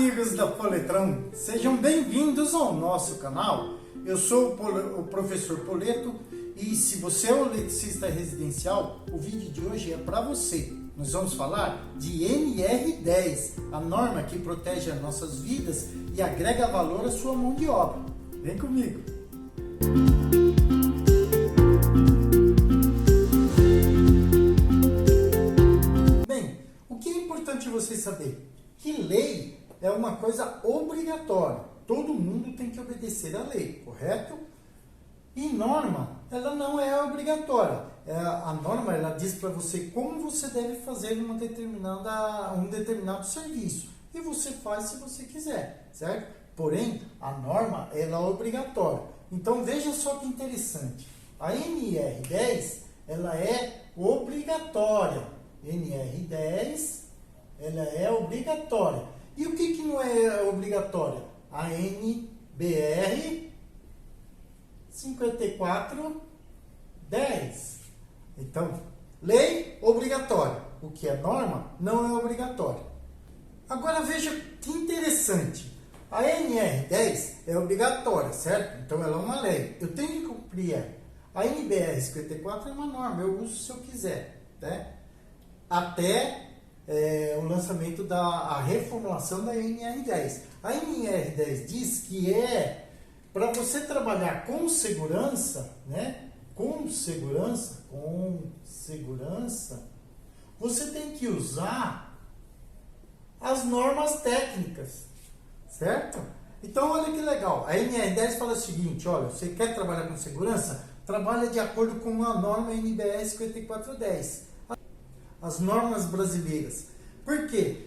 amigos da Poletrão, sejam bem-vindos ao nosso canal. Eu sou o professor Poleto e se você é um eletricista residencial, o vídeo de hoje é para você. Nós vamos falar de NR10, a norma que protege as nossas vidas e agrega valor à sua mão de obra. Vem comigo! Bem, o que é importante você saber? Que lei é uma coisa obrigatória. Todo mundo tem que obedecer à lei, correto? E norma, ela não é obrigatória. A norma, ela diz para você como você deve fazer um determinado serviço. E você faz se você quiser, certo? Porém, a norma, ela é obrigatória. Então, veja só que interessante. A NR10, ela é obrigatória. NR10, ela é obrigatória. E o que não é obrigatória? A NBR 5410. Então, lei obrigatória. O que é norma não é obrigatório. Agora veja que interessante. A NR10 é obrigatória, certo? Então ela é uma lei. Eu tenho que cumprir ela. A NBR 54 é uma norma. Eu uso se eu quiser, né? Até o lançamento da reformulação da NR10. A NR10 diz que é para você trabalhar com segurança, né? Com segurança, você tem que usar as normas técnicas, certo? Então, olha que legal. A NR10 fala o seguinte, olha, você quer trabalhar com segurança? Trabalha de acordo com a norma NBR 5410. As normas brasileiras. Por quê?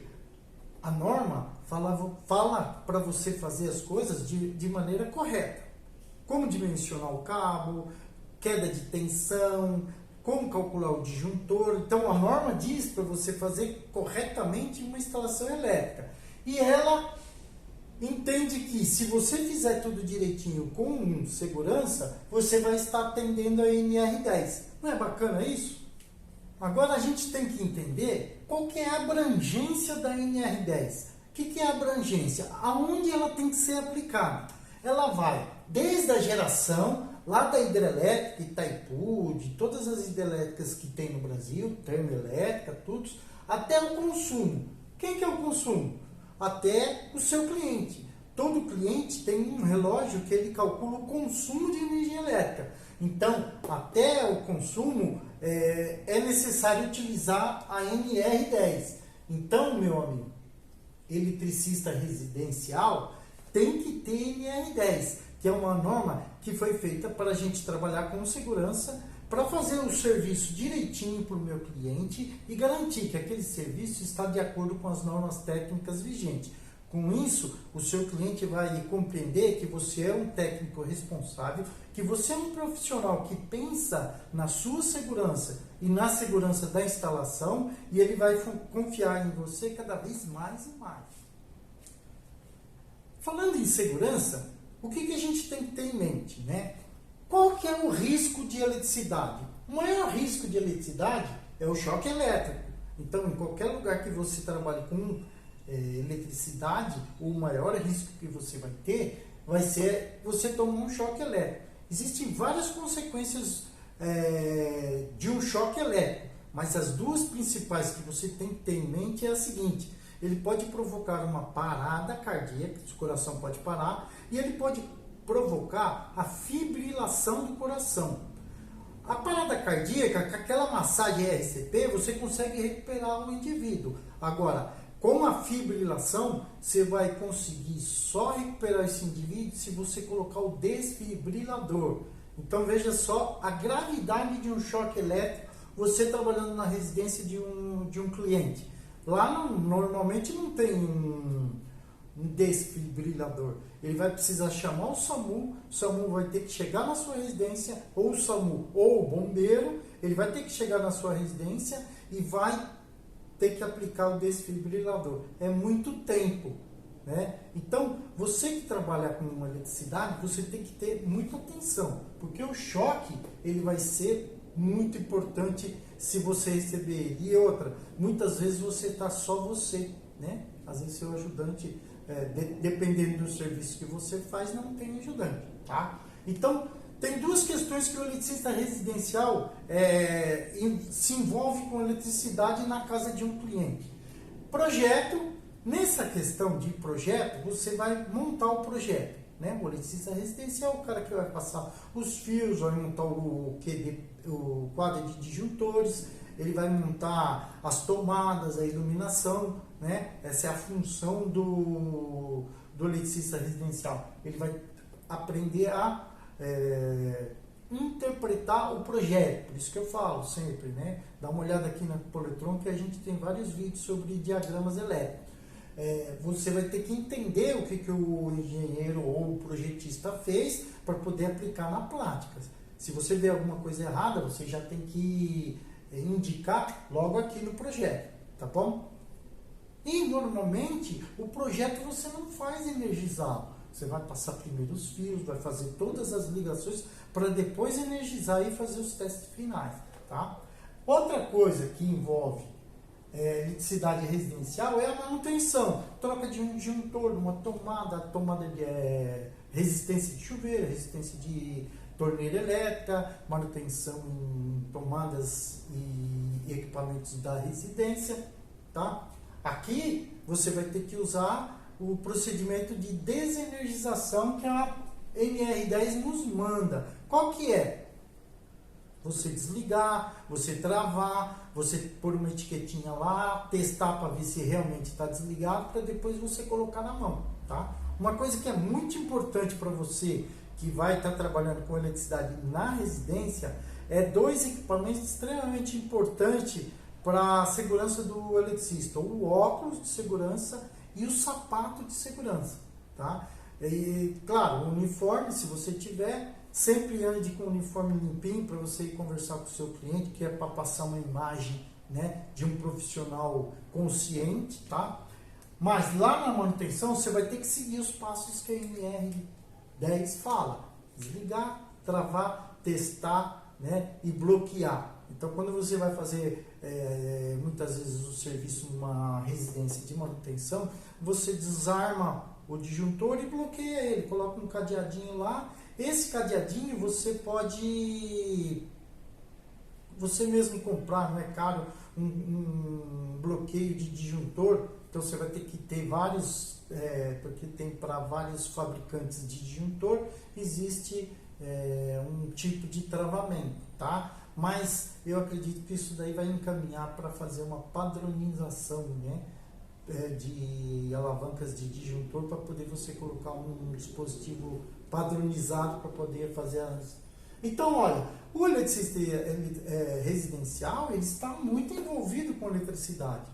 A norma fala para você fazer as coisas de maneira correta. Como dimensionar o cabo, queda de tensão, como calcular o disjuntor. Então, a norma diz para você fazer corretamente uma instalação elétrica. E ela entende que se você fizer tudo direitinho com segurança, você vai estar atendendo a NR10. Não é bacana isso? Agora a gente tem que entender qual que é a abrangência da NR10. O que é a abrangência? Aonde ela tem que ser aplicada? Ela vai desde a geração, lá da hidrelétrica, Itaipu, de todas as hidrelétricas que tem no Brasil, termoelétrica, tudo, até o consumo. Quem que é o consumo? Até o seu cliente. Todo cliente tem um relógio que ele calcula o consumo de energia elétrica. Então, até o consumo é necessário utilizar a NR10. Então, meu amigo, eletricista residencial tem que ter NR10, que é uma norma que foi feita para a gente trabalhar com segurança, para fazer o serviço direitinho para o meu cliente e garantir que aquele serviço está de acordo com as normas técnicas vigentes. Com isso, o seu cliente vai compreender que você é um técnico responsável, que você é um profissional que pensa na sua segurança e na segurança da instalação, e ele vai confiar em você cada vez mais e mais. Falando em segurança, o que a gente tem que ter em mente, né? Qual que é o risco de eletricidade? O maior risco de eletricidade é o choque elétrico. Então, em qualquer lugar que você trabalhe com eletricidade, o maior risco que você vai ter vai ser você tomar um choque elétrico. Existem várias consequências de um choque elétrico, mas as duas principais que você tem que ter em mente é a seguinte: ele pode provocar uma parada cardíaca, o coração pode parar, e ele pode provocar a fibrilação do coração. A parada cardíaca, com aquela massagem RCP, você consegue recuperar o indivíduo. Agora, com a fibrilação, você vai conseguir só recuperar esse indivíduo se você colocar o desfibrilador. Então veja só a gravidade de um choque elétrico, você trabalhando na residência de um cliente. Lá normalmente não tem um desfibrilador. Ele vai precisar chamar o SAMU vai ter que chegar na sua residência, ou o SAMU ou o bombeiro, ele vai ter que chegar na sua residência e vai ter que aplicar o desfibrilador. É muito tempo, né? Então, você que trabalha com uma eletricidade, você tem que ter muita atenção, porque o choque ele vai ser muito importante se você receber ele. E outra, muitas vezes você está só você, né? Às vezes seu ajudante, dependendo do serviço que você faz, não tem ajudante, tá? Então, tem duas questões que o eletricista residencial se envolve com eletricidade na casa de um cliente. Projeto, nessa questão de projeto, você vai montar o projeto, né? O eletricista residencial, o cara que vai passar os fios, vai montar o quadro de disjuntores, ele vai montar as tomadas, a iluminação, né? Essa é a função do eletricista residencial. Ele vai aprender a interpretar o projeto, por isso que eu falo sempre, né? Dá uma olhada aqui na Poletron que a gente tem vários vídeos sobre diagramas elétricos. Você vai ter que entender o que o engenheiro ou o projetista fez para poder aplicar na prática. Se você vê alguma coisa errada, você já tem que indicar logo aqui no projeto, tá bom? E normalmente o projeto você não faz energizado. Você vai passar primeiro os fios, vai fazer todas as ligações para depois energizar e fazer os testes finais, tá? Outra coisa que envolve eletricidade residencial é a manutenção. Troca de um disjuntor, uma tomada de resistência de chuveiro, resistência de torneira elétrica, manutenção em tomadas e equipamentos da residência, tá? Aqui você vai ter que usar o procedimento de desenergização que a NR10 nos manda. Qual que é? Você desligar, você travar, você pôr uma etiquetinha lá, testar para ver se realmente está desligado, para depois você colocar na mão, tá? Uma coisa que é muito importante para você que vai estar trabalhando com eletricidade na residência é dois equipamentos extremamente importantes para a segurança do eletricista: o óculos de segurança e o sapato de segurança, tá? E, claro, o uniforme, se você tiver, sempre ande com o uniforme limpinho para você ir conversar com o seu cliente, que é para passar uma imagem, né, de um profissional consciente, tá? Mas lá na manutenção você vai ter que seguir os passos que a NR10 fala: desligar, travar, testar, né, e bloquear. Então, quando você vai fazer muitas vezes o serviço numa residência de manutenção, você desarma o disjuntor e bloqueia ele, coloca um cadeadinho lá. Esse cadeadinho você pode você mesmo comprar, não é caro, um bloqueio de disjuntor. Então você vai ter que ter vários, porque tem para vários fabricantes de disjuntor, existe um tipo de travamento, tá? Mas eu acredito que isso daí vai encaminhar para fazer uma padronização, né, de alavancas de disjuntor, para poder você colocar um dispositivo padronizado para poder fazer as... Então, olha, o eletricista residencial, ele está muito envolvido com eletricidade,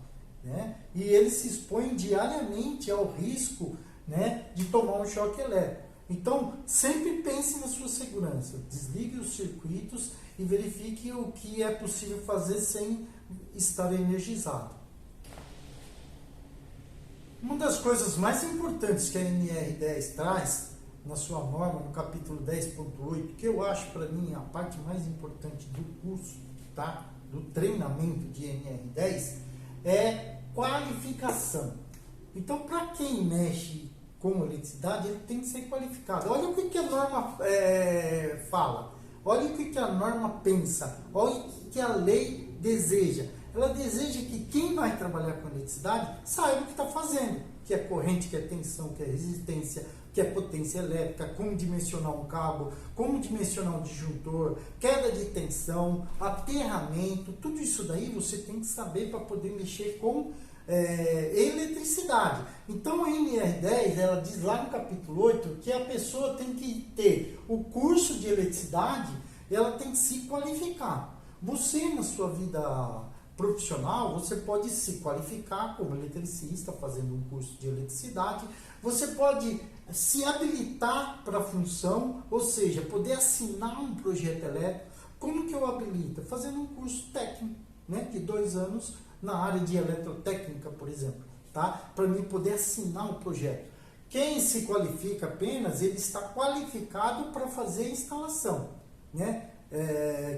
né? E ele se expõe diariamente ao risco, né, de tomar um choque elétrico. Então, sempre pense na sua segurança. Desligue os circuitos e verifique o que é possível fazer sem estar energizado. Uma das coisas mais importantes que a NR10 traz na sua norma, no capítulo 10.8, que eu acho para mim a parte mais importante do curso, tá? Do treinamento de NR10, é qualificação. Então, para quem mexe com eletricidade, ele tem que ser qualificado. Olha o que a norma fala, olha o que a norma pensa, olha o que a lei deseja. Ela deseja que quem vai trabalhar com eletricidade saiba o que está fazendo, que é corrente, que é tensão, que é resistência, que é potência elétrica, como dimensionar um cabo, como dimensionar um disjuntor, queda de tensão, aterramento, tudo isso daí você tem que saber para poder mexer com eletricidade. Então a NR10, ela diz lá no capítulo 8 que a pessoa tem que ter o curso de eletricidade, ela tem que se qualificar. Você, na sua vida profissional, você pode se qualificar como eletricista fazendo um curso de eletricidade, você pode se habilitar para a função, ou seja, poder assinar um projeto elétrico. Como que eu habilito? Fazendo um curso técnico, né, de 2 anos na área de eletrotécnica, por exemplo, tá? Para mim poder assinar um projeto. Quem se qualifica apenas, ele está qualificado para fazer a instalação, né?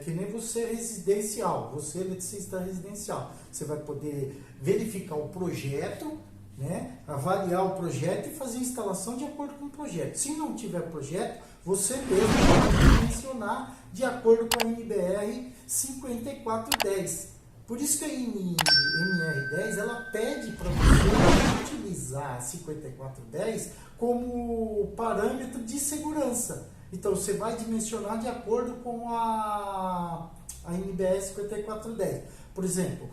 Que nem você residencial, você eletricista residencial, você vai poder verificar o projeto né, avaliar o projeto e fazer a instalação de acordo com o projeto. Se não tiver projeto, você mesmo vai dimensionar de acordo com a NBR 5410. Por isso que a NR10 ela pede para você utilizar a 5410 como parâmetro de segurança. Então você vai dimensionar de acordo com a NBR 5410. Por exemplo,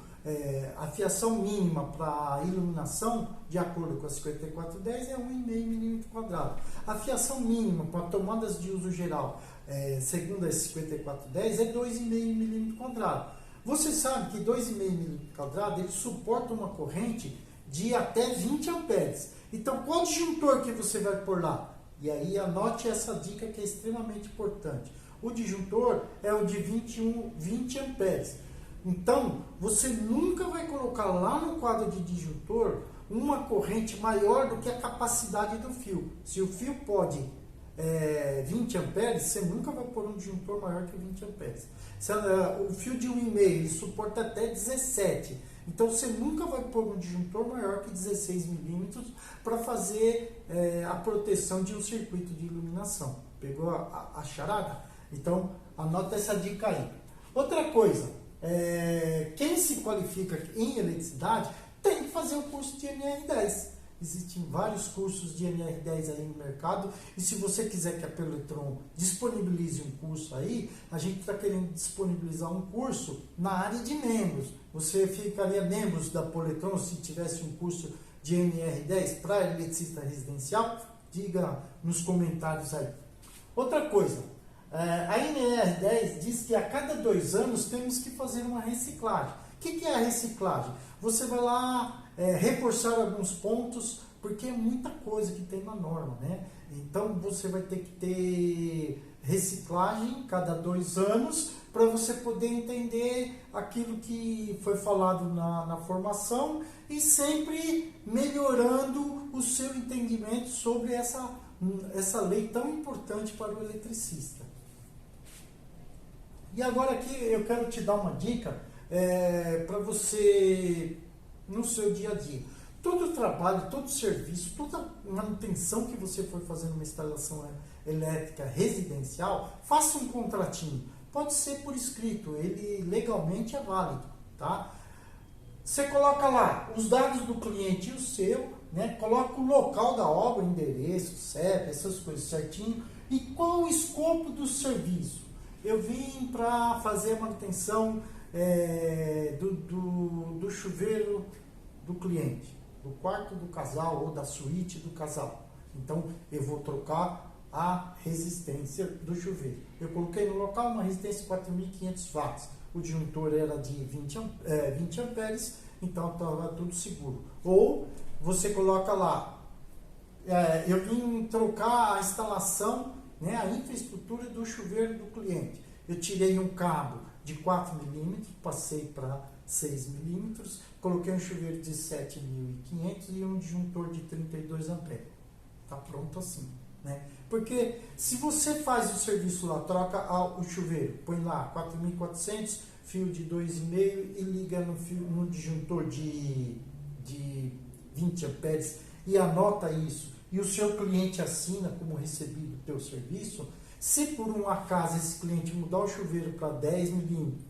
a fiação mínima para iluminação, de acordo com a 5410, é 1,5 mm². A fiação mínima para tomadas de uso geral, segundo a 5410, é 2,5 mm². Você sabe que 2,5 mm² ele suporta uma corrente de até 20 amperes. Então, qual disjuntor que você vai pôr lá? E aí, anote essa dica que é extremamente importante. O disjuntor é o de 20 amperes. Então, você nunca vai colocar lá no quadro de disjuntor uma corrente maior do que a capacidade do fio. Se o fio pode 20 amperes, você nunca vai pôr um disjuntor maior que 20 amperes. O fio de 1,5 ele suporta até 17. Então você nunca vai pôr um disjuntor maior que 16 milímetros para fazer a proteção de um circuito de iluminação. Pegou a charada? Então anota essa dica aí. Outra coisa, quem se qualifica em eletricidade tem que fazer o curso de NR10. Existem vários cursos de NR10 aí no mercado, e se você quiser que a Peletron disponibilize um curso aí, a gente está querendo disponibilizar um curso na área de membros. Você ficaria membro da Peletron se tivesse um curso de NR10 para eletricista residencial? Diga nos comentários aí. Outra coisa, a NR10 diz que a cada 2 anos temos que fazer uma reciclagem. O que é a reciclagem? Você vai lá reforçar alguns pontos, porque é muita coisa que tem na norma, né? Então você vai ter que ter reciclagem cada 2 anos para você poder entender aquilo que foi falado na formação e sempre melhorando o seu entendimento sobre essa lei tão importante para o eletricista. E agora aqui eu quero te dar uma dica para você no seu dia a dia. Todo trabalho, todo serviço, toda manutenção que você for fazer numa instalação elétrica residencial, faça um contratinho. Pode ser por escrito, ele legalmente é válido, tá? Você coloca lá os dados do cliente e o seu, né? Coloca o local da obra, endereço, CEP, essas coisas certinho. E qual o escopo do serviço? Eu vim para fazer a manutenção do chuveiro do cliente, do quarto do casal ou da suíte do casal. Então eu vou trocar a resistência do chuveiro. Eu coloquei no local uma resistência de 4.500 watts. O disjuntor era de 20 amperes, então estava tudo seguro. Ou você coloca lá, eu vim trocar a instalação, né, a infraestrutura do chuveiro do cliente. Eu tirei um cabo de 4 milímetros, passei para 6 milímetros, coloquei um chuveiro de 7.500 e um disjuntor de 32 amperes. Está pronto assim, né? Porque se você faz o serviço lá, troca o chuveiro, põe lá 4.400, fio de 2,5 e liga no disjuntor de 20 amperes e anota isso, e o seu cliente assina como recebido o teu serviço, se por um acaso esse cliente mudar o chuveiro para 10 milímetros,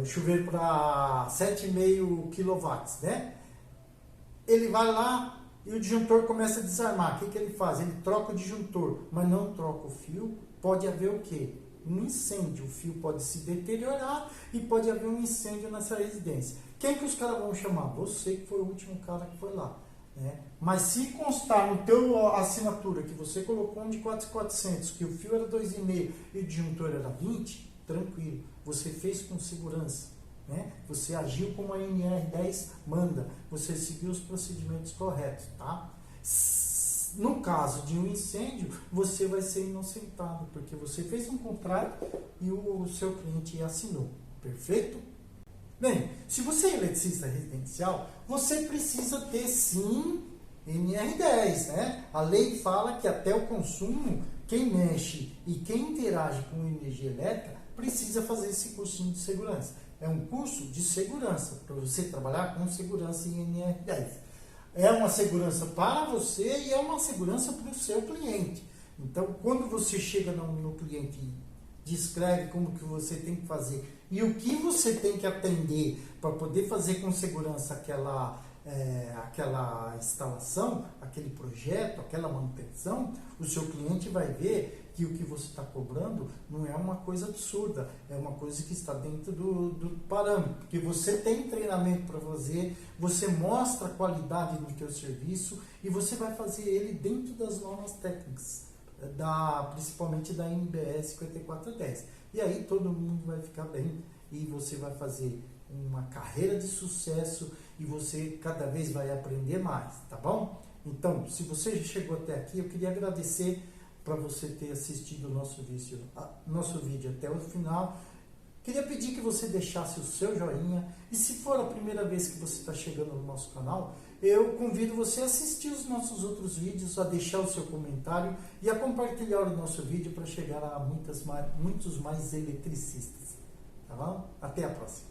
o chuveiro para 7,5 kW, né? Ele vai lá e o disjuntor começa a desarmar. O que ele faz? Ele troca o disjuntor, mas não troca o fio. Pode haver o quê? Um incêndio. O fio pode se deteriorar e pode haver um incêndio nessa residência. Quem que os caras vão chamar? Você que foi o último cara que foi lá, né? Mas se constar no teu assinatura que você colocou um de 4.400, que o fio era 2,5 e o disjuntor era 20, tranquilo. Você fez com segurança, né? Você agiu como a NR10 manda, você seguiu os procedimentos corretos, tá? No caso de um incêndio, você vai ser inocentado, porque você fez um contrato e o seu cliente assinou, perfeito? Bem, se você é eletricista residencial, você precisa ter sim NR10, né? A lei fala que até o consumo, quem mexe e quem interage com energia elétrica precisa fazer esse cursinho de segurança. É um curso de segurança, para você trabalhar com segurança em NR10. é uma segurança para você e é uma segurança para o seu cliente. Então, quando você chega no cliente e descreve como que você tem que fazer e o que você tem que atender para poder fazer com segurança aquela instalação, aquele projeto, aquela manutenção, o seu cliente vai ver que o que você está cobrando não é uma coisa absurda, é uma coisa que está dentro do parâmetro, porque você tem treinamento para fazer, você mostra a qualidade do teu serviço e você vai fazer ele dentro das normas técnicas, principalmente da NBS 5410. E aí todo mundo vai ficar bem e você vai fazer uma carreira de sucesso e você cada vez vai aprender mais, tá bom? Então, se você já chegou até aqui, eu queria agradecer para você ter assistido o nosso vídeo até o final. Queria pedir que você deixasse o seu joinha e se for a primeira vez que você está chegando no nosso canal, eu convido você a assistir os nossos outros vídeos, a deixar o seu comentário e a compartilhar o nosso vídeo para chegar a muitos mais eletricistas, tá bom? Até a próxima!